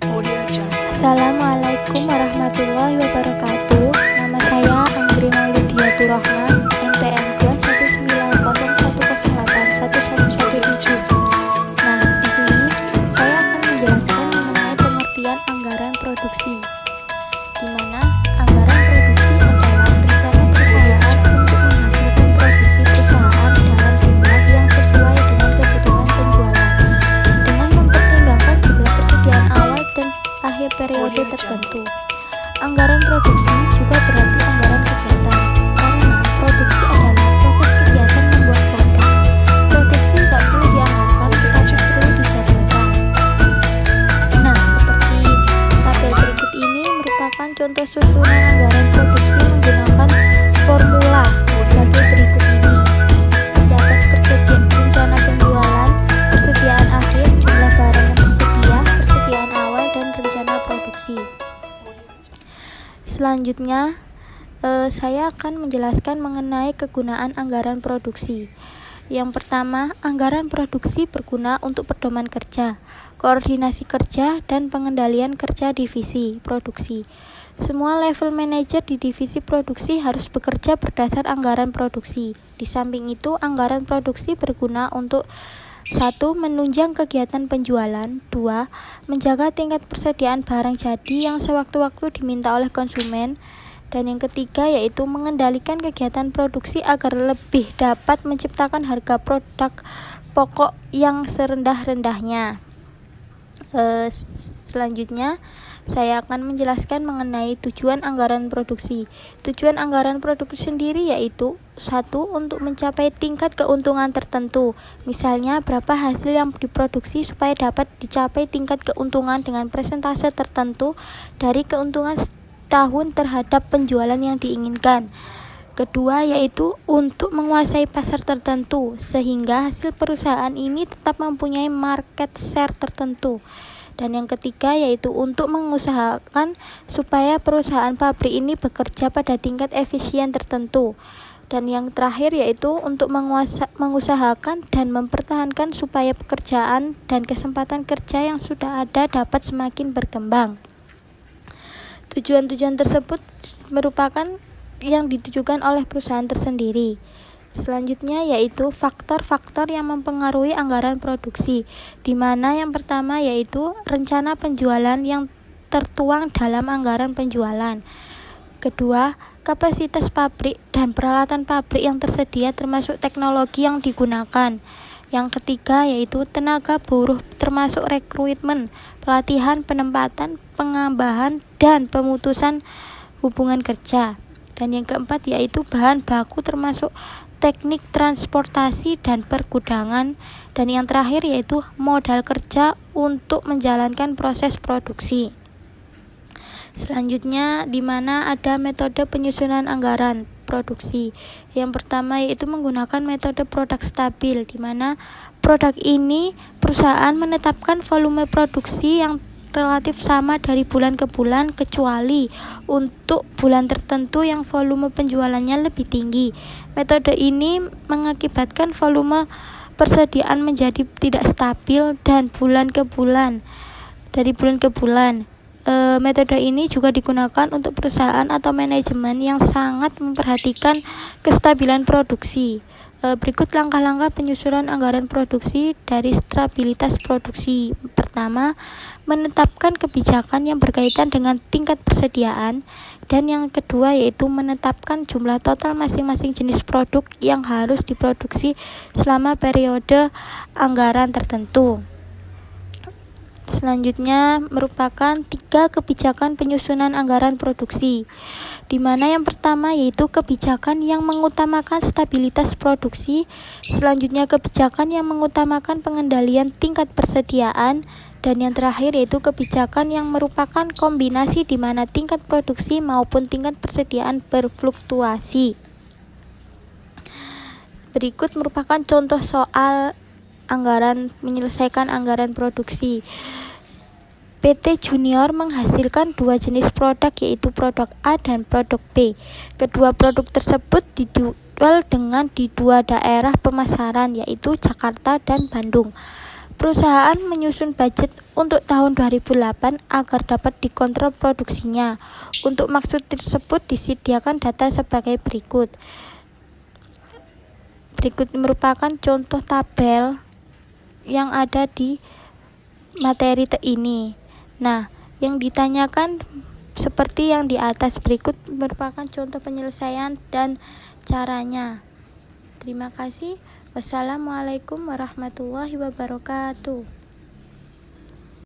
Assalamualaikum warahmatullahi wabarakatuh. Nama saya Anggrina Lydiatur Rahman, NPM 21901081117. Nah, di sini saya akan menjelaskan mengenai pengertian anggaran produksi, di mana anggaran produksi adalah rencana perusahaan untuk menghasilkan produksi perusahaan dalam jumlah yang sesuai dengan kebutuhan penjualan, dengan mempertimbangkan jumlah persediaan awal dan akhir periode tertentu. Anggaran produksi juga berarti anggaran kegiatan, karena produksi adalah proses kegiatan membuat produk. Produksi tidak perlu dianggarkan, tetapi perlu dijadwalkan. Nah, seperti tabel berikut ini merupakan contoh susunan anggaran produksi menggunakan formula sebagai berikut ini. Terdapat rencana penjualan, persediaan akhir, jumlah barang yang tersedia, persediaan awal, dan rencana produksi. Selanjutnya, saya akan menjelaskan mengenai kegunaan anggaran produksi. Yang pertama, anggaran produksi berguna untuk pedoman kerja, koordinasi kerja, dan pengendalian kerja divisi produksi. Semua level manajer di divisi produksi harus bekerja berdasar anggaran produksi. Di samping itu, anggaran produksi berguna untuk 1. Menunjang kegiatan penjualan. 2. Menjaga tingkat persediaan barang jadi yang sewaktu-waktu diminta oleh konsumen. Dan yang ketiga yaitu mengendalikan kegiatan produksi agar lebih dapat menciptakan harga produk pokok yang serendah-rendahnya. Selanjutnya saya akan menjelaskan mengenai tujuan anggaran produksi. Tujuan anggaran produksi sendiri yaitu 1. Untuk mencapai tingkat keuntungan tertentu. Misalnya berapa hasil yang diproduksi supaya dapat dicapai tingkat keuntungan dengan persentase tertentu dari keuntungan setahun terhadap penjualan yang diinginkan. Kedua yaitu untuk menguasai pasar tertentu sehingga hasil perusahaan ini tetap mempunyai market share tertentu. Dan yang ketiga yaitu untuk mengusahakan supaya perusahaan pabrik ini bekerja pada tingkat efisien tertentu. Dan yang terakhir yaitu untuk mengusahakan dan mempertahankan supaya pekerjaan dan kesempatan kerja yang sudah ada dapat semakin berkembang. Tujuan-tujuan tersebut merupakan yang ditujukan oleh perusahaan tersendiri. Selanjutnya yaitu faktor-faktor yang mempengaruhi anggaran produksi, di mana yang pertama yaitu rencana penjualan yang tertuang dalam anggaran penjualan. Kedua, kapasitas pabrik dan peralatan pabrik yang tersedia termasuk teknologi yang digunakan. Yang ketiga yaitu tenaga buruh termasuk rekrutmen, pelatihan, penempatan, penambahan, dan pemutusan hubungan kerja. Dan yang keempat yaitu bahan baku termasuk teknik transportasi dan pergudangan. Dan yang terakhir yaitu modal kerja untuk menjalankan proses produksi. Selanjutnya di mana ada metode penyusunan anggaran produksi. Yang pertama yaitu menggunakan metode produk stabil, di mana produk ini perusahaan menetapkan volume produksi yang relatif sama dari bulan ke bulan kecuali untuk bulan tertentu yang volume penjualannya lebih tinggi. Metode ini mengakibatkan volume persediaan menjadi tidak stabil dan dari bulan ke bulan. Metode ini juga digunakan untuk perusahaan atau manajemen yang sangat memperhatikan kestabilan produksi. Berikut langkah-langkah penyusunan anggaran produksi dari stabilitas produksi. Pertama, menetapkan kebijakan yang berkaitan dengan tingkat persediaan. Dan yang kedua yaitu menetapkan jumlah total masing-masing jenis produk yang harus diproduksi selama periode anggaran tertentu. Selanjutnya merupakan 3 kebijakan penyusunan anggaran produksi, di mana yang pertama yaitu kebijakan yang mengutamakan stabilitas produksi, selanjutnya kebijakan yang mengutamakan pengendalian tingkat persediaan, dan yang terakhir yaitu kebijakan yang merupakan kombinasi di mana tingkat produksi maupun tingkat persediaan berfluktuasi. Berikut merupakan contoh soal menyelesaikan anggaran produksi. PT Junior menghasilkan 2 jenis produk yaitu produk A dan produk B. Kedua produk tersebut dijual di 2 daerah pemasaran yaitu Jakarta dan Bandung. Perusahaan menyusun budget untuk tahun 2008 agar dapat dikontrol produksinya. Untuk maksud tersebut disediakan data sebagai berikut. Berikut merupakan contoh tabel yang ada di materi ini. Nah, yang ditanyakan seperti yang di atas, berikut merupakan contoh penyelesaian dan caranya. Terima kasih. Wassalamualaikum warahmatullahi wabarakatuh.